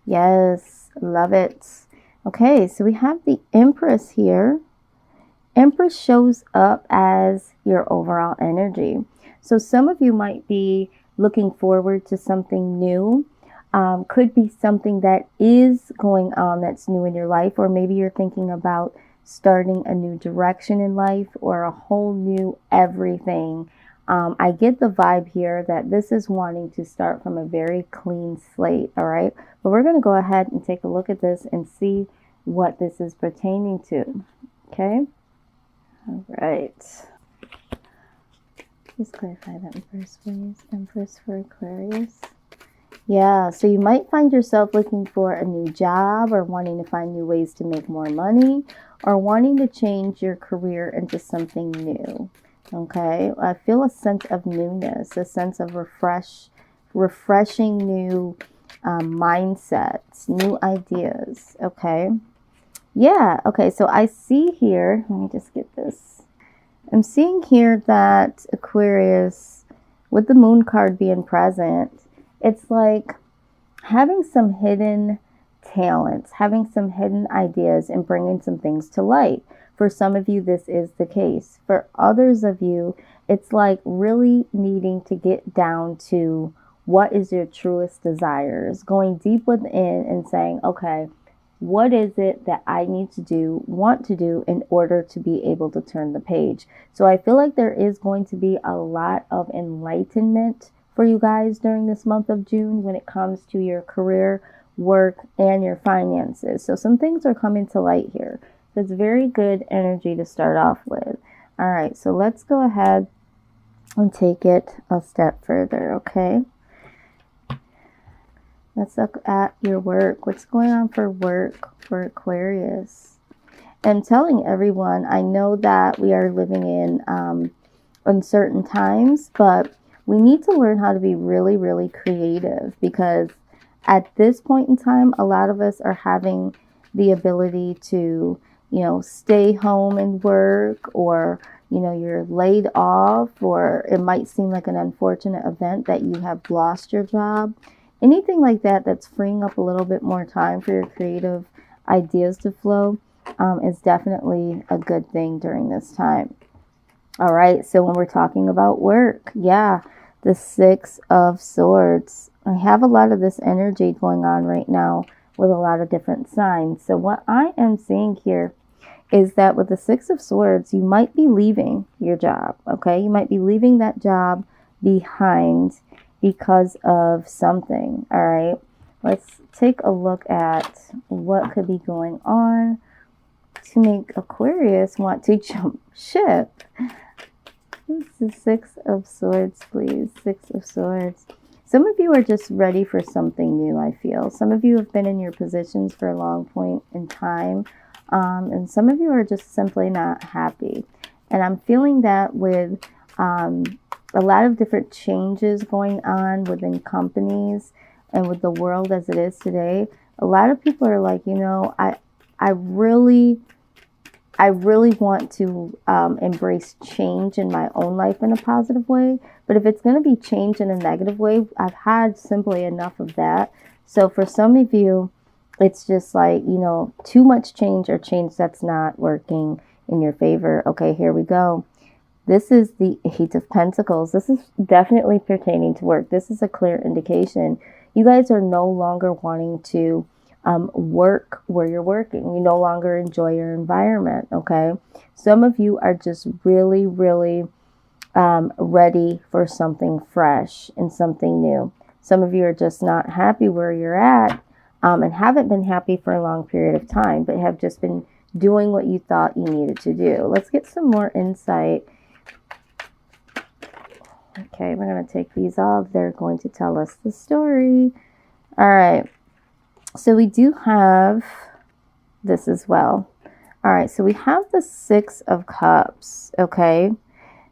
Yes, love it. Okay, so we have the Empress here. Empress shows up as your overall energy. So some of you might be looking forward to something new. Could be something that is going on that's new in your life, or maybe you're thinking about starting a new direction in life or a whole new everything. I get the vibe here that this is wanting to start from a very clean slate, all right? But we're going to go ahead and take a look at this and see what this is pertaining to, okay? All right. Just clarify that Empress, please. Empress for Aquarius. Yeah, so you might find yourself looking for a new job or wanting to find new ways to make more money or wanting to change your career into something new. Okay, I feel a sense of newness, a sense of refreshing new mindsets, new ideas. Okay, yeah, okay, so I see here, let me just get this. I'm seeing here that Aquarius, with the moon card being present, it's like having some hidden talents, having some hidden ideas, and bringing some things to light. For some of you, this is the case. For others of you, it's like really needing to get down to what is your truest desires, going deep within and saying, okay, what is it that I need to do, want to do in order to be able to turn the page? So I feel like there is going to be a lot of enlightenment for you guys during this month of June when it comes to your career, work, and your finances. So some things are coming to light here. It's very good energy to start off with. All right, so let's go ahead and take it a step further, okay? Let's look at your work. What's going on for work for Aquarius? I'm telling everyone, I know that we are living in uncertain times, but we need to learn how to be really, really creative, because at this point in time, a lot of us are having the ability to, stay home and work, or, you're laid off, or it might seem like an unfortunate event that you have lost your job. Anything like that that's freeing up a little bit more time for your creative ideas to flow is definitely a good thing during this time. All right, so when we're talking about work, yeah, the Six of Swords. I have a lot of this energy going on right now with a lot of different signs. So what I am seeing here is that with the Six of Swords, you might be leaving your job, okay? You might be leaving that job behind because of something, all right? Let's take a look at what could be going on to make Aquarius want to jump ship. This is Six of Swords, please. Six of Swords. Some of you are just ready for something new, I feel. Some of you have been in your positions for a long point in time, and some of you are just simply not happy. And I'm feeling that with a lot of different changes going on within companies and with the world as it is today. A lot of people are like, I really want to embrace change in my own life in a positive way. But if it's going to be change in a negative way, I've had simply enough of that. So for some of you, it's just like, too much change or change that's not working in your favor. Okay, here we go. This is the Eight of Pentacles. This is definitely pertaining to work. This is a clear indication. You guys are no longer wanting to work where you're working. You no longer enjoy your environment, okay? Some of you are just really, really ready for something fresh and something new. Some of you are just not happy where you're at and haven't been happy for a long period of time, but have just been doing what you thought you needed to do. Let's get some more insight. Okay, we're going to take these off. They're going to tell us the story. All right. So we do have this as well. All right. So we have the Six of Cups. Okay.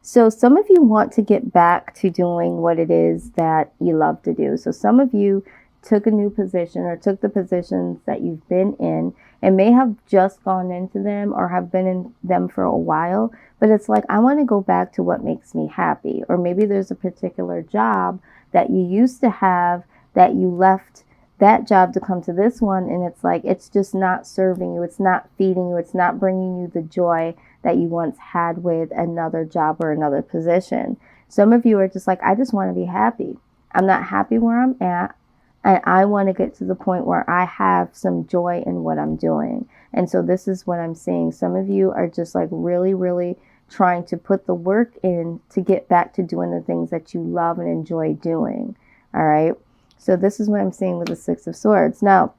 So some of you want to get back to doing what it is that you love to do. So some of you took a new position or took the positions that you've been in and may have just gone into them or have been in them for a while, but it's like, I want to go back to what makes me happy. Or maybe there's a particular job that you used to have that you left that job to come to this one, and it's like it's just not serving you, it's not feeding you, it's not bringing you the joy that you once had with another job or another position. Some of you are just like, I just want to be happy. I'm not happy where I'm at, and I want to get to the point where I have some joy in what I'm doing. And so this is what I'm seeing. Some of you are just like really, really trying to put the work in to get back to doing the things that you love and enjoy doing. All right. So this is what I'm seeing with the Six of Swords. Now,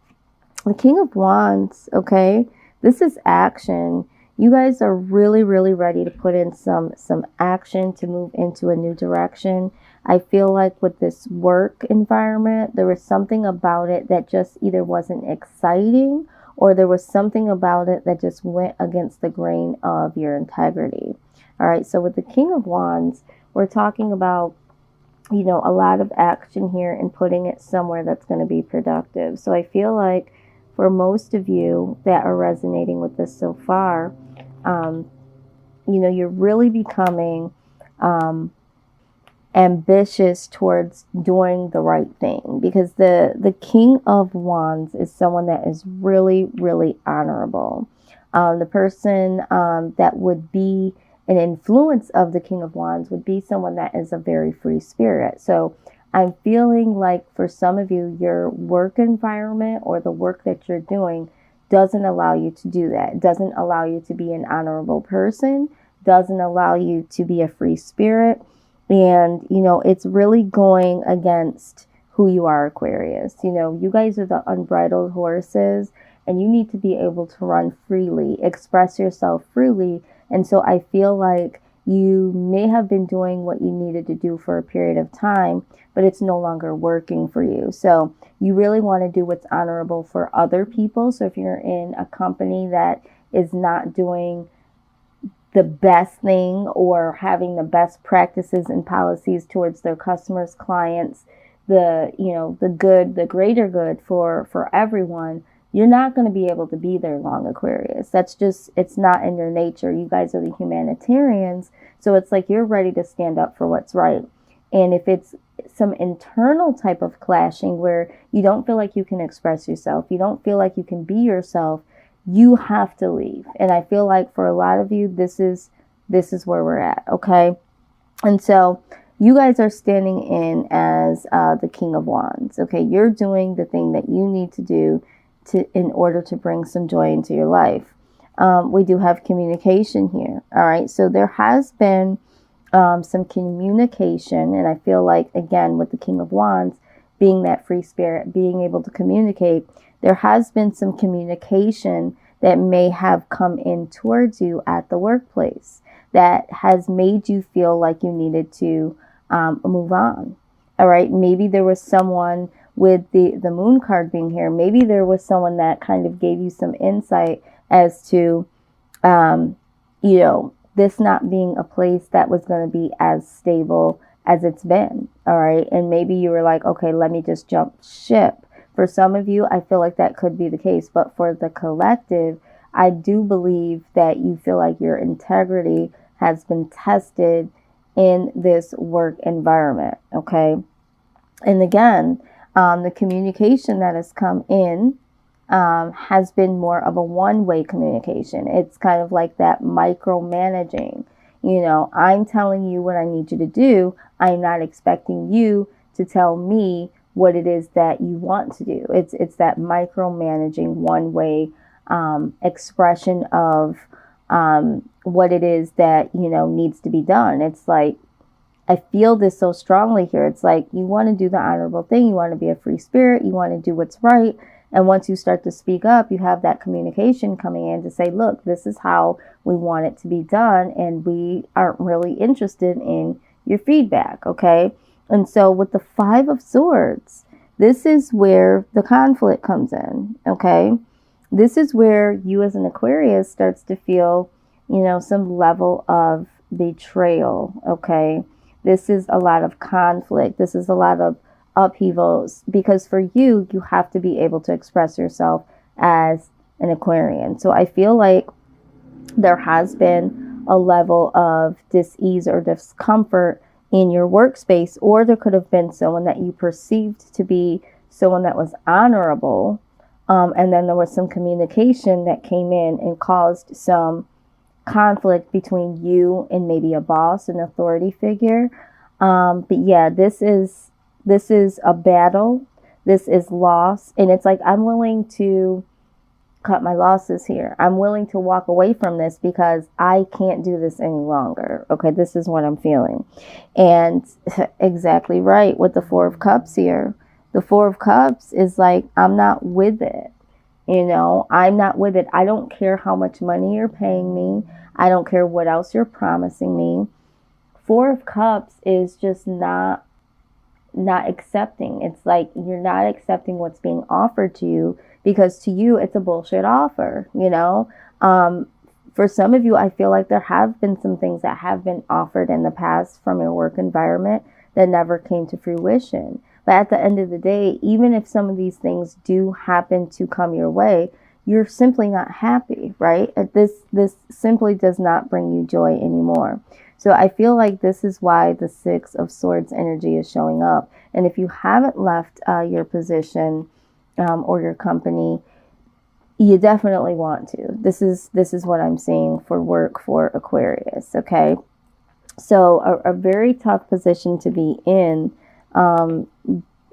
the King of Wands, okay, this is action. You guys are really, really ready to put in some action to move into a new direction. I feel like with this work environment, there was something about it that just either wasn't exciting, or there was something about it that just went against the grain of your integrity. All right, so with the King of Wands, we're talking about, you know, a lot of action here and putting it somewhere that's going to be productive. So I feel like for most of you that are resonating with this so far, you know, you're really becoming ambitious towards doing the right thing, because the King of Wands is someone that is really, really honorable. The person that would be an influence of the King of Wands would be someone that is a very free spirit. So I'm feeling like for some of you, your work environment or the work that you're doing doesn't allow you to do that. It doesn't allow you to be an honorable person, doesn't allow you to be a free spirit. And, you know, it's really going against who you are, Aquarius. You know, you guys are the unbridled horses, and you need to be able to run freely, express yourself freely. And so I feel like you may have been doing what you needed to do for a period of time, but it's no longer working for you. So you really want to do what's honorable for other people. So if you're in a company that is not doing the best thing or having the best practices and policies towards their customers, clients, the, you know, the good, the greater good for everyone, you're not going to be able to be there long, Aquarius. That's just, it's not in your nature. You guys are the humanitarians. So it's like you're ready to stand up for what's right. And if it's some internal type of clashing where you don't feel like you can express yourself, you don't feel like you can be yourself, you have to leave. And I feel like for a lot of you, this is where we're at. Okay. And so you guys are standing in as the King of Wands. Okay. You're doing the thing that you need to do in order to bring some joy into your life. We do have communication here. All right. So there has been some communication. And I feel like, again, with the King of Wands being that free spirit, being able to communicate, there has been some communication that may have come in towards you at the workplace that has made you feel like you needed to move on. All right. Maybe there was someone with the moon card being here. Maybe there was someone that kind of gave you some insight as to, you know, this not being a place that was going to be as stable as it's been. All right. And maybe you were like, okay, let me just jump ship. For some of you, I feel like that could be the case. But for the collective, I do believe that you feel like your integrity has been tested in this work environment. Okay. And again, the communication that has come in has been more of a one-way communication. It's kind of like that micromanaging. You know, I'm telling you what I need you to do. I'm not expecting you to tell me what it is that you want to do. It's that micromanaging one-way expression of what it is that, you know, needs to be done. It's like, I feel this so strongly here. It's like you want to do the honorable thing. You want to be a free spirit. You want to do what's right. And once you start to speak up, you have that communication coming in to say, look, this is how we want it to be done. And we aren't really interested in your feedback. Okay. And so with the Five of Swords, this is where the conflict comes in. Okay. This is where you as an Aquarius starts to feel, you know, some level of betrayal. Okay. This is a lot of conflict. This is a lot of upheavals, because for you, you have to be able to express yourself as an Aquarian. So I feel like there has been a level of dis-ease or discomfort in your workspace, or there could have been someone that you perceived to be someone that was honorable. And then there was some communication that came in and caused some conflict between you and maybe a boss, an authority figure. But yeah, this is a battle. This is loss. And it's like, I'm willing to cut my losses here. I'm willing to walk away from this because I can't do this any longer. Okay, this is what I'm feeling. And exactly right with the Four of Cups here. The Four of Cups is like, I'm not with it. You know, I'm not with it. I don't care how much money you're paying me. I don't care what else you're promising me. Four of Cups is just not accepting. It's like you're not accepting what's being offered to you because to you it's a bullshit offer, you know. For some of you, I feel like there have been some things that have been offered in the past from your work environment that never came to fruition. But at the end of the day, even if some of these things do happen to come your way, you're simply not happy, right? This simply does not bring you joy anymore. So I feel like this is why the Six of Swords energy is showing up. And if you haven't left your position or your company, you definitely want to. This is what I'm seeing for work for Aquarius, okay? So a very tough position to be in.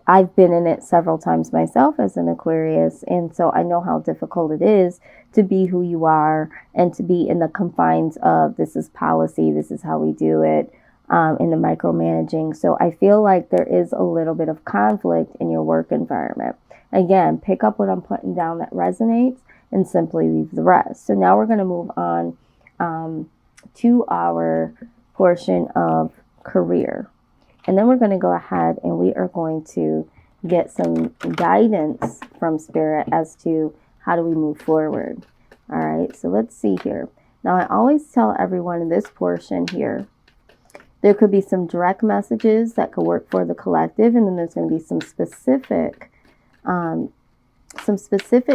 I've been in it several times myself as an Aquarius, and so I know how difficult it is to be who you are and to be in the confines of this is policy, this is how we do it, in the micromanaging. So I feel like there is a little bit of conflict in your work environment. Again, pick up what I'm putting down that resonates and simply leave the rest. So now we're going to move on to our portion of career. And then we're going to go ahead and we are going to get some guidance from Spirit as to how do we move forward. All right, so let's see here. Now, I always tell everyone in this portion here, there could be some direct messages that could work for the collective, and then there's going to be some specific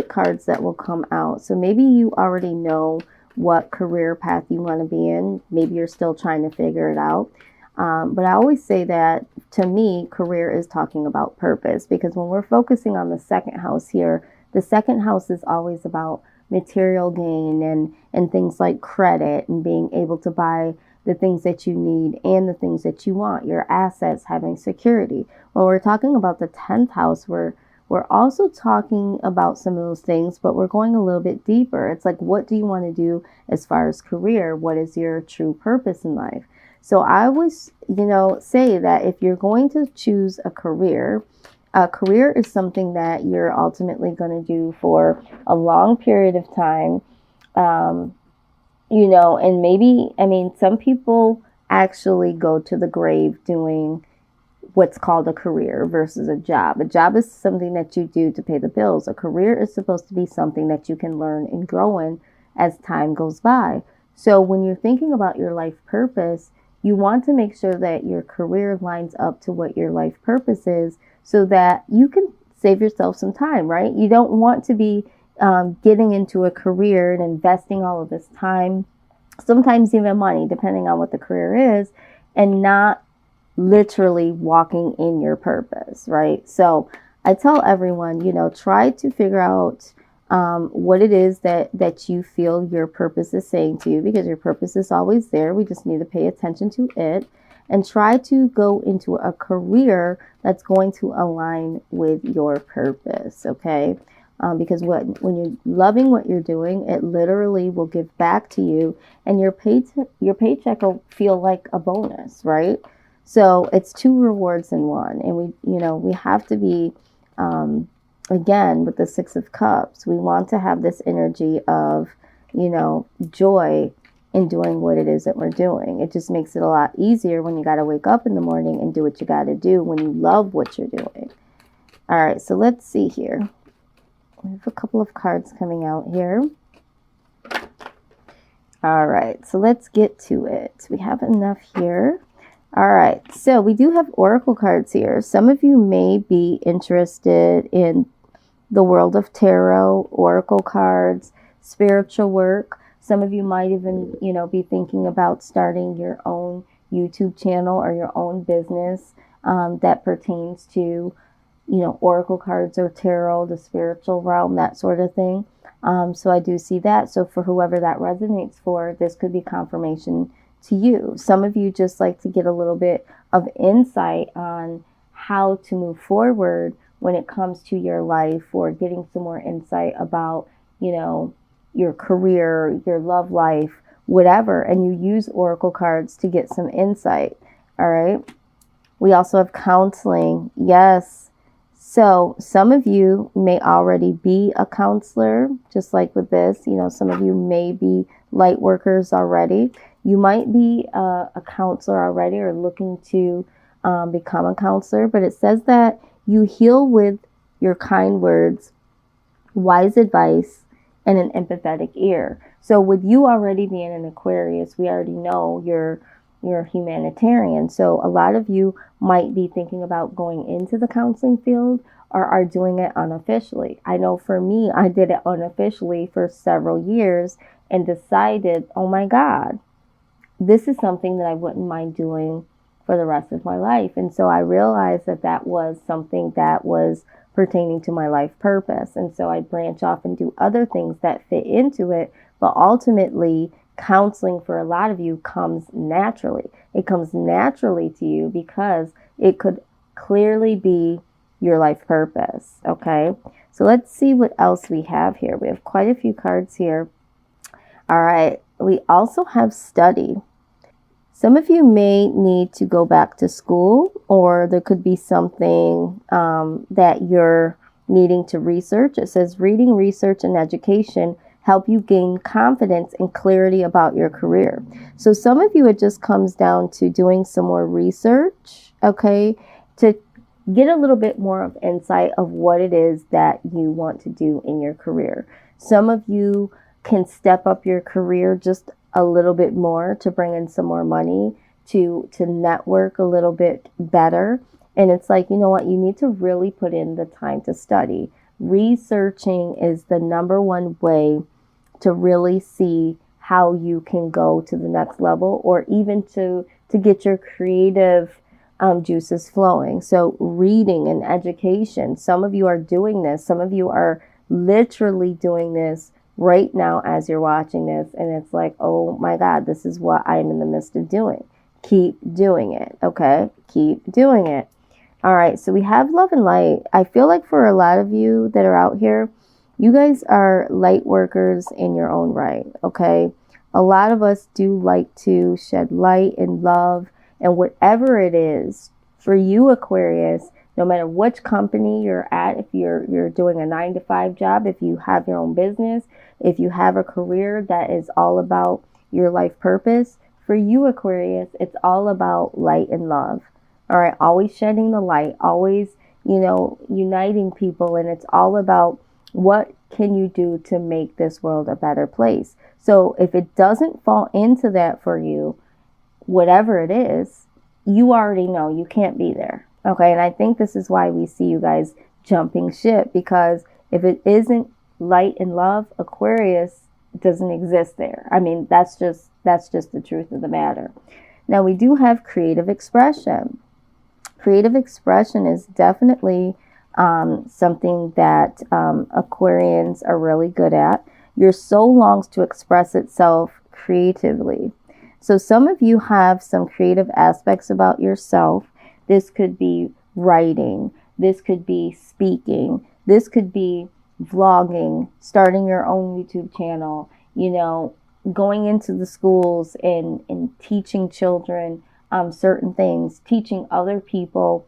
cards that will come out. So maybe you already know what career path you want to be in. Maybe you're still trying to figure it out. But I always say that, to me, career is talking about purpose, because when we're focusing on the second house here, the second house is always about material gain and things like credit and being able to buy the things that you need and the things that you want, your assets, having security. When we're talking about the 10th house, we're also talking about some of those things, but we're going a little bit deeper. It's like, what do you want to do as far as career? What is your true purpose in life? So I always, say that if you're going to choose a career is something that you're ultimately going to do for a long period of time. And maybe, some people actually go to the grave doing what's called a career versus a job. A job is something that you do to pay the bills. A career is supposed to be something that you can learn and grow in as time goes by. So when you're thinking about your life purpose, you want to make sure that your career lines up to what your life purpose is so that you can save yourself some time, right? You don't want to be getting into a career and investing all of this time, sometimes even money, depending on what the career is, and not literally walking in your purpose, right? So I tell everyone, try to figure out what it is that you feel your purpose is saying to you, because your purpose is always there. We just need to pay attention to it and try to go into a career that's going to align with your purpose, okay? Because when you're loving what you're doing, it literally will give back to you, and your paycheck will feel like a bonus, right? So it's two rewards in one, and we have to be again, with the Six of Cups, we want to have this energy of, joy in doing what it is that we're doing. It just makes it a lot easier when you got to wake up in the morning and do what you got to do when you love what you're doing. All right, so let's see here. We have a couple of cards coming out here. All right, so let's get to it. We have enough here. All right, so we do have oracle cards here. Some of you may be interested in the world of tarot, oracle cards, spiritual work. Some of you might even, be thinking about starting your own YouTube channel or your own business that pertains to oracle cards or tarot, the spiritual realm, that sort of thing. So I do see that. So for whoever that resonates for, this could be confirmation to you. Some of you just like to get a little bit of insight on how to move forward when it comes to your life, or getting some more insight about, your career, your love life, whatever. And you use oracle cards to get some insight. All right. We also have counseling. Yes. So some of you may already be a counselor, just like with this. Some of you may be light workers already. You might be a counselor already, or looking to become a counselor. But it says that you heal with your kind words, wise advice, and an empathetic ear. So with you already being an Aquarius, we already know you're a humanitarian. So a lot of you might be thinking about going into the counseling field, or are doing it unofficially. I know for me, I did it unofficially for several years and decided, oh my God, this is something that I wouldn't mind doing for the rest of my life. And so I realized that that was something that was pertaining to my life purpose. And so I branch off and do other things that fit into it. But ultimately, counseling for a lot of you comes naturally. It comes naturally to you because it could clearly be your life purpose. Okay. So let's see what else we have here. We have quite a few cards here. All right. We also have study. Some of you may need to go back to school, or there could be something that you're needing to research. It says reading, research, and education help you gain confidence and clarity about your career. So some of you, it just comes down to doing some more research, okay, to get a little bit more of insight of what it is that you want to do in your career. Some of you can step up your career just a little bit more to bring in some more money, to network a little bit better. And it's like, you know what, you need to really put in the time to study. Researching is the number one way to really see how you can go to the next level, or even to get your creative juices flowing. So reading and education, some of you are doing this. Some of you are literally doing this right now as you're watching this, and it's like, oh my God, this is what I'm in the midst of doing. Keep doing it, okay? Keep doing it. All right, so we have love and light. I feel like for a lot of you that are out here, you guys are light workers in your own right, okay? A lot of us do like to shed light and love, and whatever it is for you, Aquarius, no matter which company you're at, if you're doing a 9-to-5 job, if you have your own business, if you have a career that is all about your life purpose, for you, Aquarius, it's all about light and love. All right, always shedding the light, always, uniting people, and it's all about what can you do to make this world a better place. So if it doesn't fall into that for you, whatever it is, you already know you can't be there. Okay, and I think this is why we see you guys jumping ship, because if it isn't light and love, Aquarius doesn't exist there. I mean, that's just the truth of the matter. Now we do have creative expression. Creative expression is definitely something that Aquarians are really good at. Your soul longs to express itself creatively. So some of you have some creative aspects about yourself. This could be writing. This could be speaking. This could be vlogging, starting your own YouTube channel, going into the schools and teaching children certain things, teaching other people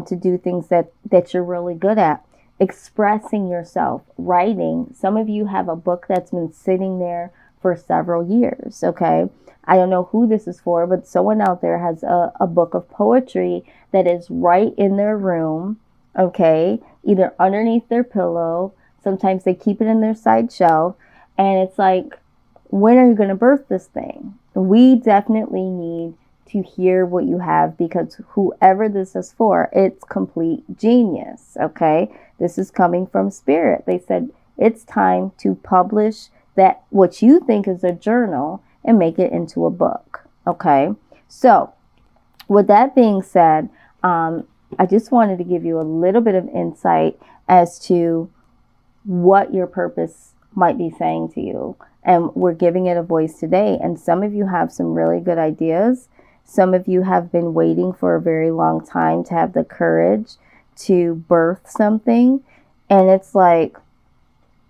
to do things that you're really good at, expressing yourself, writing. Some of you have a book that's been sitting there for several years, okay? I don't know who this is for, but someone out there has a book of poetry that is right in their room, okay? Either underneath their pillow. Sometimes they keep it in their side shelf. And it's like, when are you going to birth this thing? We definitely need to hear what you have, because whoever this is for, it's complete genius, okay? This is coming from Spirit. They said it's time to publish that what you think is a journal and make it into a book, okay? So with that being said, I just wanted to give you a little bit of insight as to what your purpose might be saying to you. And we're giving it a voice today. And some of you have some really good ideas. Some of you have been waiting for a very long time to have the courage to birth something. And it's like,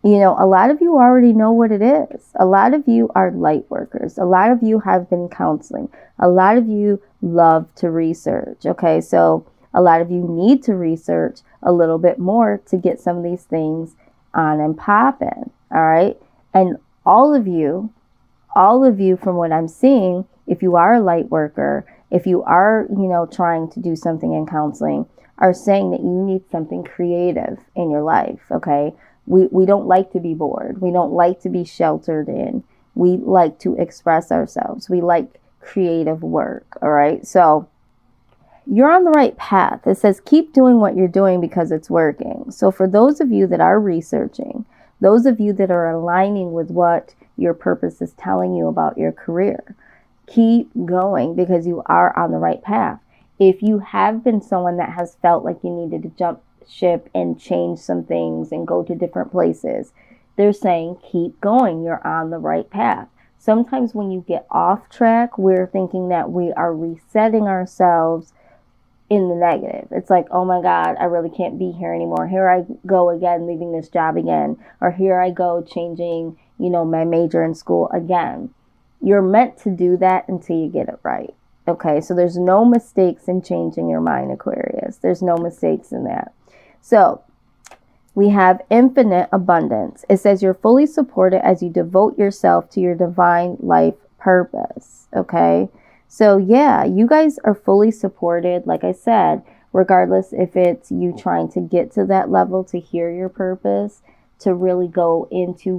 you know, a lot of you already know what it is. A lot of you are light workers. A lot of you have been counseling. A lot of you love to research. Okay, so a lot of you need to research a little bit more to get some of these things on and popping. All right. And all of you, from what I'm seeing, if you are a light worker, if you are, you know, trying to do something in counseling, are saying that you need something creative in your life. Okay. We don't like to be bored. We don't like to be sheltered in. We like to express ourselves. We like creative work. All right. So you're on the right path. It says keep doing what you're doing because it's working. So for those of you that are researching, those of you that are aligning with what your purpose is telling you about your career, keep going because you are on the right path. If you have been someone that has felt like you needed to jump ship and change some things and go to different places, they're saying keep going. You're on the right path. Sometimes when you get off track, we're thinking that we are resetting ourselves in the negative. It's like, oh my God, I really can't be here anymore. Here I go again, leaving this job again. Or here I go changing, you know, my major in school again. You're meant to do that until you get it right. Okay, so there's no mistakes in changing your mind, Aquarius. There's no mistakes in that. So we have infinite abundance. It says you're fully supported as you devote yourself to your divine life purpose. Okay. So yeah, you guys are fully supported. Like I said, regardless if it's you trying to get to that level to hear your purpose, to really go into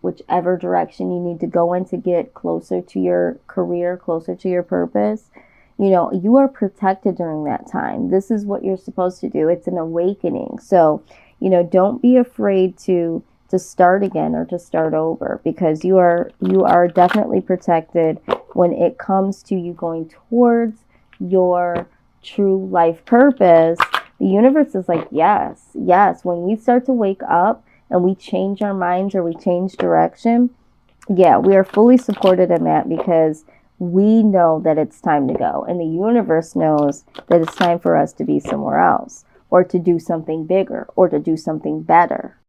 whichever direction you need to go in to get closer to your career, closer to your purpose. You know, you are protected during that time. This is what you're supposed to do. It's an awakening. So, you know, don't be afraid to start again or to start over, because you are definitely protected when it comes to you going towards your true life purpose. The universe is like, yes. When we start to wake up and we change our minds or we change direction, yeah, we are fully supported in that, because we know that it's time to go. And the universe knows that it's time for us to be somewhere else, or to do something bigger, or to do something better.